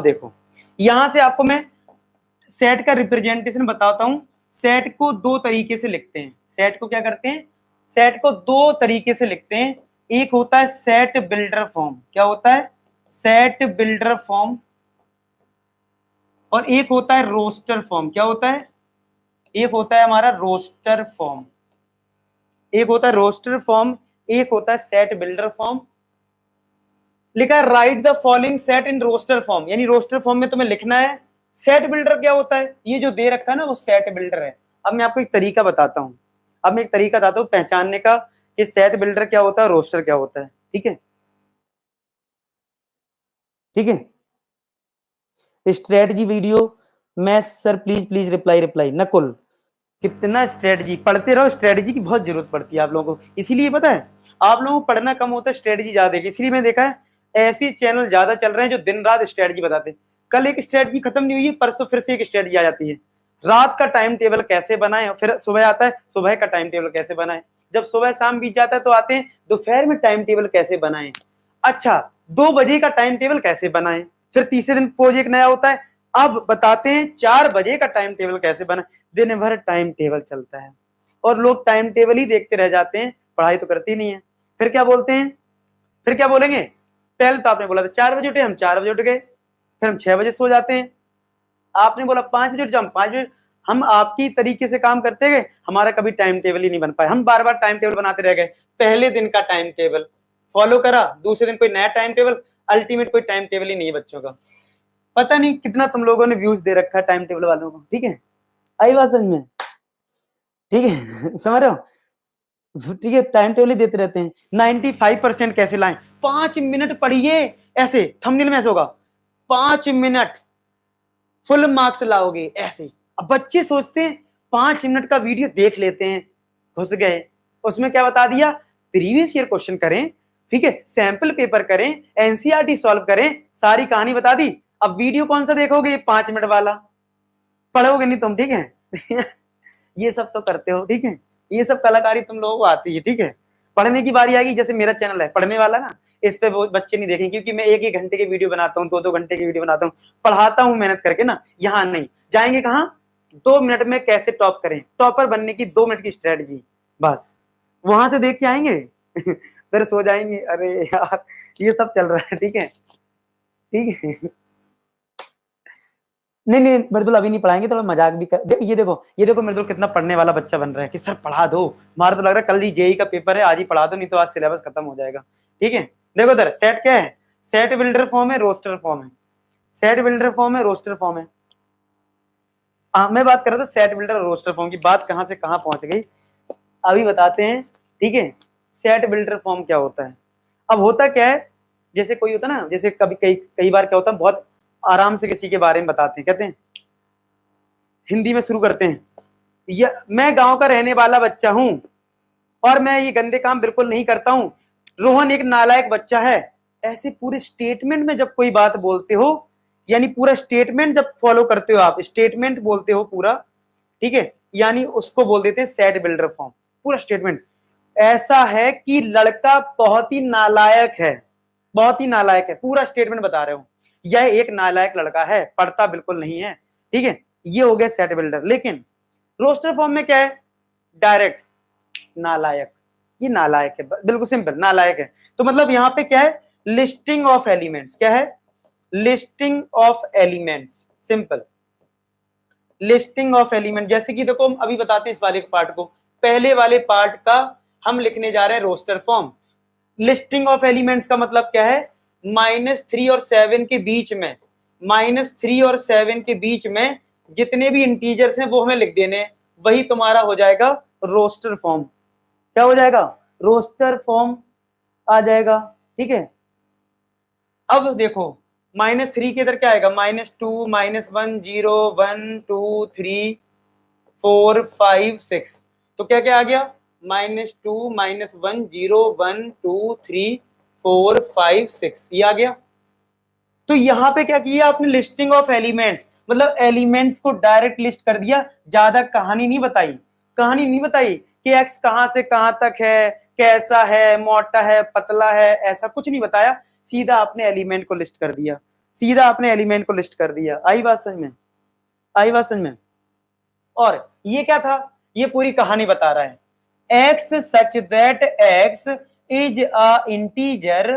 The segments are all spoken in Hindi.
देखो यहां से आपको मैं सेट का रिप्रेजेंटेशन बताता हूं। सेट को दो तरीके से लिखते हैं। सेट को क्या करते हैं? सेट को दो तरीके से लिखते हैं। एक होता है सेट बिल्डर फॉर्म। क्या होता है? Set builder form. और एक होता है रोस्टर फॉर्म। क्या होता है? एक होता है हमारा रोस्टर फॉर्म, एक होता है रोस्टर फॉर्म, एक होता है सेट बिल्डर फॉर्म। लिखा है write the following set in roster form, यानी रोस्टर फॉर्म में तुम्हें लिखना है। सेट बिल्डर क्या होता है? ये जो दे रखा है ना वो सेट बिल्डर है। अब मैं आपको एक तरीका बताता हूं। अब मैं एक तरीका बताता हूं पहचानने का कि सेट बिल्डर क्या होता है, रोस्टर क्या होता है। ठीक है, ठीक है। स्ट्रेटजी वीडियो मैं sir please please reply reply Nakul, कितना स्ट्रेटजी पढ़ते रहो। स्ट्रेटजी की बहुत जरूरत पड़ती है आप लोगों को। इसीलिए पता है आप लोगों को पढ़ना कम होता है, स्ट्रेटजी ज्यादा है। इसलिए मैं देखा है ऐसे चैनल ज्यादा चल रहे हैं जो दिन रात स्ट्रेटजी बताते हैं। कल एक स्ट्रेटजी खत्म नहीं हुई है, परसों फिर से एक स्ट्रेटजी आ जाती है। रात का टाइम टेबल कैसे बनाए, फिर सुबह आता है सुबह का टाइम टेबल कैसे बनाए। जब सुबह शाम बीत जाता है तो आते हैं दोपहर में टाइम टेबल कैसे बनाए। अच्छा 2 बजे का टाइम टेबल कैसे बनाए। फिर तीसरे दिन प्रोजेक्ट नया होता है, अब बताते हैं 4 बजे का टाइम टेबल कैसे बनाए। दिन भर टाइम टेबल चलता है और लोग टाइम टेबल ही देखते रह जाते हैं, पढ़ाई तो करती नहीं है। फिर क्या बोलते हैं? फिर क्या बोलेंगे? पहले तो आपने बोला था 4 बजे उठे, हम 4 बजे उठ गए। फिर हम 6 बजे सो जाते हैं। आपने बोला 5 बजे उठ जाओ, हम 5 बजे। हम आपकी तरीके से काम करते गए, हमारा कभी टाइम टेबल ही नहीं बन पाया। हम बार बार टाइम टेबल बनाते रह गए। पहले दिन का टाइम टेबल फॉलो करा, दूसरे दिन कोई नया टाइम टेबल, अल्टीमेट कोई टाइम टेबल ही नहीं है बच्चों का। पता नहीं कितना तुम लोगों ने व्यूज दे रखा है टाइम टेबल वालों को। ठीक है, आई बात समझ में? ठीक है समझ रहे हो? ठीक है, टाइम टेबल ही देते रहते हैं। 95% कैसे लाएं? 5 मिनट पढ़िए, ऐसे थंबनेल में ऐसे होगा 5 मिनट फुल मार्क्स लाओगे ऐसे। अब बच्चे सोचते हैं 5 मिनट का वीडियो देख लेते हैं, घुस गए उसमें। क्या बता दिया? प्रीवियस ईयर क्वेश्चन करें, ठीक है, सैंपल पेपर करें, एनसीईआरटी सॉल्व करें, सारी कहानी बता दी। अब वीडियो कौन सा देखोगे? 5 मिनट वाला, पढ़ोगे नहीं तुम। ठीक है ये सब तो करते हो। ठीक है, ये सब कलाकारी तुम लोगों को आती है। ठीक है, पढ़ने की बारी आएगी, जैसे मेरा चैनल है पढ़ने वाला ना, इस पे वो बच्चे नहीं देखेंगे क्योंकि मैं 1-1 घंटे के वीडियो बनाता हूँ, 2-2 घंटे के वीडियो बनाता हूँ, पढ़ाता हूँ मेहनत करके ना। यहाँ नहीं जाएंगे, कहाँ 2 मिनट में कैसे टॉप करें, टॉपर बनने की 2 मिनट की स्ट्रेटजी, बस वहां से देख के आएंगे फिर सो जाएंगे। अरे यार ये सब चल रहा है। ठीक है, ठीक है। नहीं नहीं मृदुल अभी नहीं पढ़ाएंगे, थोड़ा मजाक भी कर। ये देखो, ये देखो मृदुल कितना पढ़ने वाला बच्चा बन रहा है कि सर पढ़ा दो। मारा तो लग रहा है कल ही जेई का पेपर है, आज ही पढ़ा दो, नहीं तो आज सिलेबस खत्म हो जाएगा। ठीक है, देखो सर सेट क्या है? सेट बिल्डर फॉर्म है, रोस्टर फॉर्म है। सेट बिल्डर फॉर्म है, रोस्टर फॉर्म है। मैं बात कर रहा था सेट बिल्डर और रोस्टर फॉर्म की, बात कहां से कहां पहुंच गई अभी बताते हैं। ठीक है, सेट बिल्डर फॉर्म क्या होता है? अब होता क्या है, जैसे कोई होता ना, जैसे कभी कई कई बार क्या होता है, बहुत आराम से किसी के बारे में बताते हैं, कहते हैं हिंदी में शुरू करते हैं, मैं गांव का रहने वाला बच्चा हूं और मैं ये गंदे काम बिल्कुल नहीं करता हूं, रोहन एक नालायक बच्चा है। ऐसे पूरे स्टेटमेंट में जब कोई बात बोलते हो, यानी पूरा स्टेटमेंट जब फॉलो करते हो, आप स्टेटमेंट बोलते हो पूरा, ठीक है, यानी उसको बोल देते हैं सेट बिल्डर फॉर्म। पूरा स्टेटमेंट ऐसा है कि लड़का बहुत ही नालायक है, बहुत ही नालायक है, पूरा स्टेटमेंट बता रहे हो, यह एक नालायक लड़का है, पढ़ता बिल्कुल नहीं है। ठीक है, ये हो गया सेट बिल्डर। लेकिन रोस्टर फॉर्म में क्या है? डायरेक्ट नालायक, ये नालायक है, बिल्कुल सिंपल नालायक है। तो मतलब यहां पे क्या है? Listing of elements. क्या है? Listing of elements, simple listing of element. जैसे कि देखो हम अभी बताते हैं इस वाले पार्ट को, पहले वाले पार्ट का हम लिखने जा रहे हैं roster form. Listing of elements का मतलब क्या है? -3 और 7 के बीच में, -3 और 7 के बीच में जितने भी इंटीजर्स हैं वो हमें लिख देने, वही तुम्हारा हो जाएगा रोस्टर फॉर्म। क्या हो जाएगा? रोस्टर फॉर्म आ जाएगा। ठीक है, अब देखो -3 के इधर क्या आएगा? -2 -1 0 1 2 3 4 5 6। तो क्या क्या आ गया? -2 -1 0 1 2 3 4 5 6, ये आ गया। तो यहां पे क्या किया आपने? लिस्टिंग ऑफ एलिमेंट्स, मतलब एलिमेंट्स को डायरेक्ट लिस्ट कर दिया, ज्यादा कहानी नहीं बताई। कहानी नहीं बताई कि एक्स कहां से कहां तक है, कैसा है, मोटा है, पतला है, ऐसा कुछ नहीं बताया, सीधा आपने एलिमेंट को लिस्ट कर दिया। सीधा आपने एलिमेंट को लिस्ट कर दिया। आई बात समझ में? आई बात समझ में? और ये क्या था, ये पूरी कहानी बता रहा है। x such that x is a integer,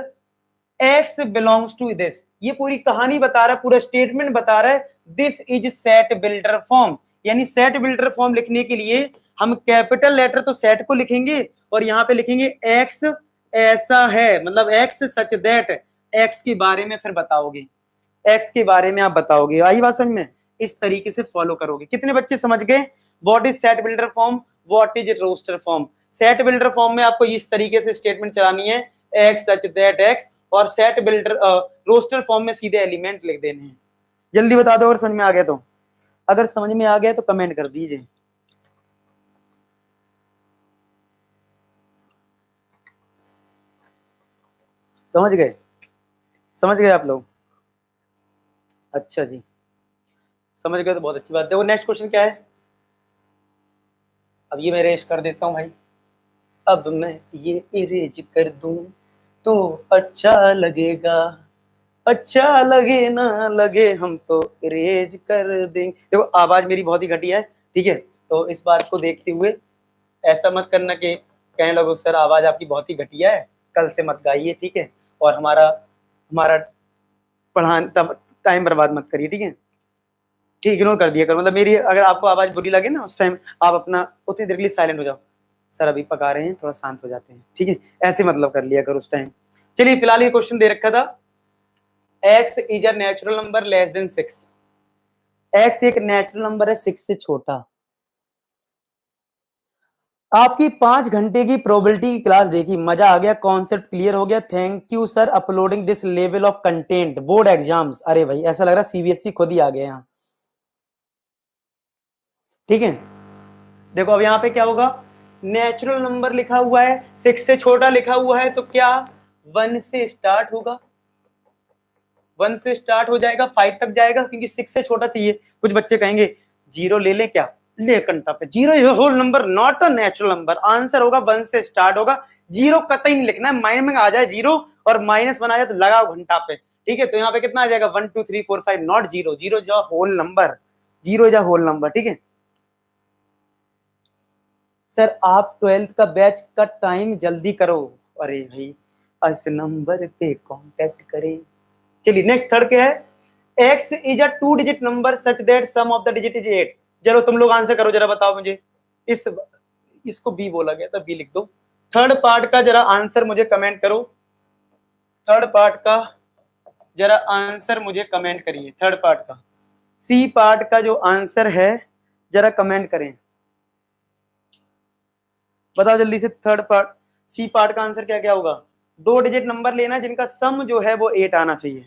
x belongs to this, ये पूरी कहानी बता रहा है, पूरा स्टेटमेंट बता रहा है। This is set builder form, यानी सेट बिल्डर फॉर्म लिखने के लिए हम कैपिटल लेटर तो सेट को लिखेंगे और यहाँ पे लिखेंगे x ऐसा है, मतलब x सच दैट, x के बारे में फिर बताओगे, x के बारे में आप बताओगे। आई बात समझ में? इस तरीके से फॉलो करोगे। कितने बच्चे समझ गए what is set builder form, what is roster form? Set builder form में आपको इस तरीके से स्टेटमेंट चलानी है, x सच दैट x, और सेट बिल्डर रोस्टर फॉर्म में सीधे एलिमेंट लिख देने हैं। जल्दी बता दो अगर समझ में आ गया तो, अगर समझ में आ गया तो कमेंट कर दीजिए। समझ गए? समझ गए आप लोग? अच्छा जी, समझ गए तो बहुत अच्छी बात। देखो नेक्स्ट क्वेश्चन क्या है, अब ये मैं इरेज कर देता हूं भाई, अब मैं ये इरेज कर दूं तो अच्छा लगेगा, अच्छा लगे ना लगे हम तो इरेज कर देंगे। देखो आवाज मेरी बहुत ही घटिया है, ठीक है, तो इस बात को देखते हुए ऐसा मत करना कि कहने लगो सर आवाज आपकी बहुत ही घटिया है, कल से मत गाइए, ठीक है, और हमारा हमारा पढ़ान टाइम बर्बाद मत करिए, ठीक है, ठीक, इग्नोर कर दिया करो। मतलब मेरी अगर आपको आवाज बुरी लगे ना उस टाइम आप अपना उतनी देर के लिए साइलेंट हो जाओ, सर अभी पका रहे हैं, थोड़ा शांत हो जाते हैं, ठीक है, ऐसे मतलब कर लिया करो उस टाइम। चलिए फिलहाल ये क्वेश्चन दे रखा था, x is a natural number less than 6, x एक नेचुरल नंबर है 6 से छोटा। आपकी 5 घंटे की प्रोबेबिलिटी की क्लास देखी, मजा आ गया, कॉन्सेप्ट क्लियर हो गया, thank you sir uploading this level of content board exams. अरे भाई ऐसा लग रहा है सीबीएसई खुद ही आ गया यहाँ, ठीक है। देखो अब यहाँ पे क्या होगा, नेचुरल नंबर लिखा हुआ है, 6 से छोटा लिखा हुआ है, तो क्या 1 से स्टार्ट होगा, 1 से स्टार्ट हो जाएगा, 5 तक जाएगा, क्योंकि 6 से छोटा चाहिए। कुछ बच्चे कहेंगे जीरो ले लें क्या, ले कंटा पे, zero is whole number not a natural number, answer होगा 1 से स्टार्ट होगा, जीरो कतई नहीं लिखना है, माइंड में आ जाए जीरो और -1 आ जाए तो लगाओ घंटा पे, ठीक है। तो यहाँ पे कितना आ जाएगा 1 2 3 4 5, not zero, zero is a whole number, zero is a whole number, ठीक है। सर आप 12th का बैच का टाइम जल्दी करो, अरे भाई इस नंबर पे कांटेक्ट करें। चलिए नेक्स्ट थर्ड क्या है, x is a 2 digit number such that sum of the digit is 8। चलो तुम लोग आंसर करो जरा, बताओ मुझे, इस इसको बी बोला गया था, बी लिख दो। थर्ड पार्ट का जरा आंसर मुझे कमेंट करो, थर्ड पार्ट का जरा आंसर मुझे कमेंट करिए, थर्ड पार्ट का, सी पार्ट का जो आंसर है जरा कमेंट करें, बताओ जल्दी से। थर्ड पार्ट सी पार्ट का आंसर क्या क्या होगा, 2 डिजिट नंबर लेना जिनका सम जो है वो 8 आना चाहिए,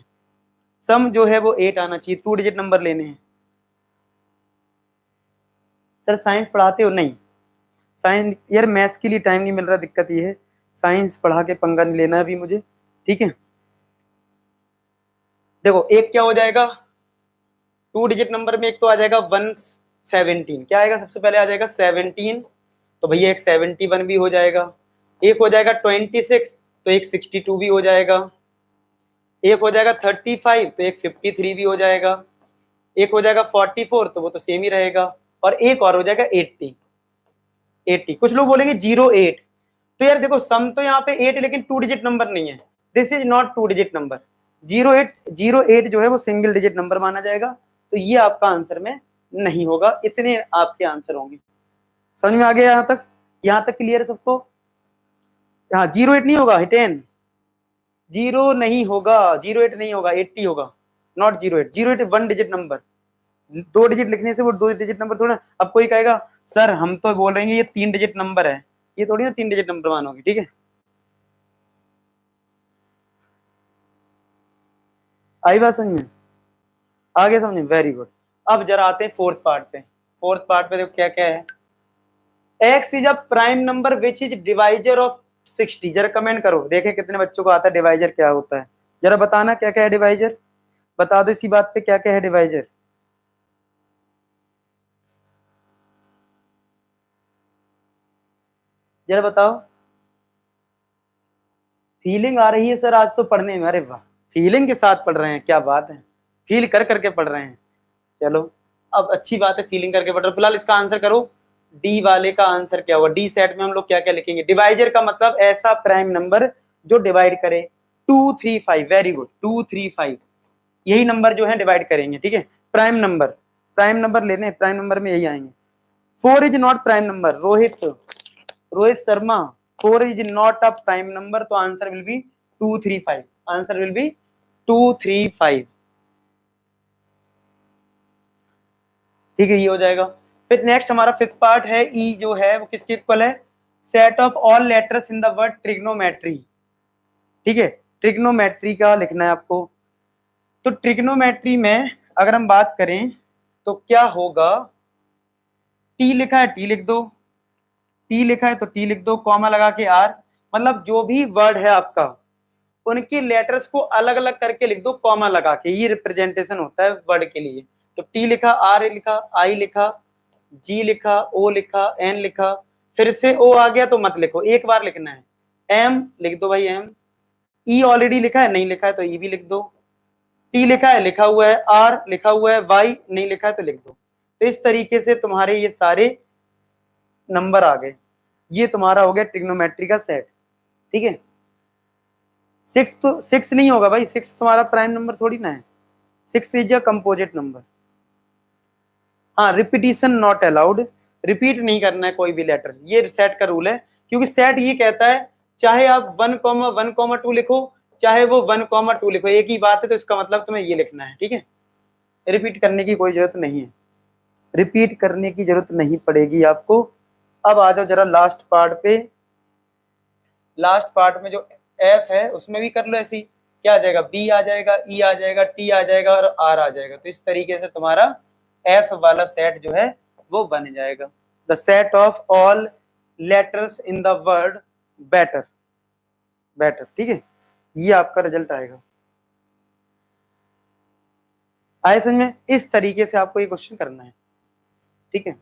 सम जो है वो 8 आना चाहिए, 2 डिजिट नंबर लेने हैं। सर साइंस पढ़ाते हो? नहीं साइंस यार मैथ्स के लिए टाइम नहीं मिल रहा, दिक्कत ये है, साइंस पढ़ा के पंगा नहीं लेना अभी मुझे, ठीक है। देखो एक क्या हो जाएगा, 2 डिजिट नंबर में एक तो आ जाएगा 117, क्या आएगा सबसे पहले आ जाएगा 17, तो भैया एक 71 भी हो जाएगा, एक हो जाएगा 26 तो एक 62 भी हो जाएगा, एक हो जाएगा 35 तो एक 53 भी हो जाएगा, एक हो जाएगा 44 तो वो तो सेम ही रहेगा, और एक और हो जाएगा 80। कुछ लोग बोलेंगे 08, तो यार देखो सम तो यहाँ पे 8 लेकिन 2 डिजिट नंबर नहीं है, this is not 2 digit number, 08 जो है वो सिंगल डिजिट नंबर माना जाएगा, तो ये आपका आंसर में नहीं होगा, इतने आपके आंसर होंगे। समझ में आ गया यहाँ तक? यहाँ तक क्लियर है सबको? हाँ 08 नहीं होगा, 10 जीरो नहीं होगा, 08 नहीं होगा, 80 होगा, नॉट 08, 08 1 डिजिट नंबर, 2 डिजिट लिखने से वो 2 डिजिट नंबर थोड़ा। अब कोई कहेगा सर हम तो बोल रहे हैं ये 3 डिजिट नंबर है, ये थोड़ी ना 3 डिजिट नंबर मानोगे, ठीक है। आई बात समझ में? आगे समझ में, वेरी गुड। अब जरा आते हैं फोर्थ पार्ट पे, फोर्थ पार्ट पे देखो क्या क्या है, x is a prime number which is divisor of 60, जरा कमेंट करो देखें कितने बच्चों को आता है डिवाइजर क्या होता है, जरा बताना क्या क्या है डिवाइजर, बता दो इसी बात पे क्या क्या है डिवाइजर, जरा बताओ। फीलिंग आ रही है सर आज तो पढ़ने में, अरे वाह फीलिंग के साथ पढ़ रहे हैं, क्या बात है, फील कर करके पढ़ रहे हैं। चलो अब अच्छी बात है, फीलिंग करके पढ़ रहे हो। फिलहाल इसका आंसर करो, डी वाले का आंसर क्या होगा। डी सेट में हम लोग क्या क्या लिखेंगे, डिवाइजर का मतलब ऐसा प्राइम नंबर जो डिवाइड करे 2 3 5, वेरी गुड, 2 3 5 यही नंबर जो है डिवाइड करेंगे, ठीक है। प्राइम नंबर, प्राइम नंबर लेने, प्राइम नंबर में यही आएंगे। 4 is not prime number, Rohit Rohit Sharma, 4 is not a prime number, तो answer will be 2 3 5, answer will be 2 3 5, ठीक है, ये हो जाएगा। फिर नेक्स्ट हमारा फिफ्थ पार्ट है, ई जो है वो किसके इक्वल है, set of all letters in the word trigonometry, ठीक है। ट्रिग्नोमेट्री का लिखना है आपको। तो ट्रिग्नोमेट्री में अगर हम बात करें तो क्या होगा, टी लिखा है टी लिख दो, टी लिखा है तो टी लिख दो, कॉमा लगा के आर, मतलब जो भी वर्ड है आपका उनके लेटर्स को अलग अलग करके लिख दो कॉमा लगा के, ये रिप्रेजेंटेशन होता है वर्ड के लिए। तो टी लिखा, आर लिखा, आई लिखा, जी लिखा, ओ लिखा, एन लिखा, फिर से ओ आ गया तो मत लिखो, एक बार लिखना है। एम लिख दो भाई एम, ई ऑलरेडी लिखा है, नहीं लिखा है तो ई भी लिख दो, टी लिखा है लिखा हुआ है, आर लिखा हुआ है, वाई नहीं लिखा है तो लिख दो। तो इस तरीके से तुम्हारे ये सारे नंबर आ गए, ये तुम्हारा हो गया ट्रिग्नोमेट्री का सेट, ठीक है। 6 तो 6 नहीं होगा भाई, 6 तुम्हारा प्राइम नंबर थोड़ी ना है, 6 इज अ कंपोजिट नंबर। हाँ, रिपीटिशन नॉट अलाउड, रिपीट नहीं करना है कोई भी लेटर, ये सेट का रूल है। क्योंकि सेट ये कहता है चाहे आप 1,1,2 लिखो, चाहे वो 1,2 लिखो, एक ही बात है, तो इसका मतलब तुम्हें ये लिखना है, ठीक है। रिपीट करने की कोई जरूरत नहीं है, रिपीट करने की जरूरत नहीं पड़ेगी आपको। अब आ जाओ जरा लास्ट पार्ट पे, लास्ट पार्ट में जो एफ है उसमें भी कर लो ऐसी, क्या आ जाएगा, बी आ जाएगा, ई आ जाएगा, टी आ जाएगा और आर आ जाएगा। तो इस तरीके से तुम्हारा एफ वाला सेट जो है वो बन जाएगा, the set of all letters in the word better, better, ठीक है। ये आपका रिजल्ट आएगा। आए समझ में, इस तरीके से आपको ये क्वेश्चन करना है, ठीक है।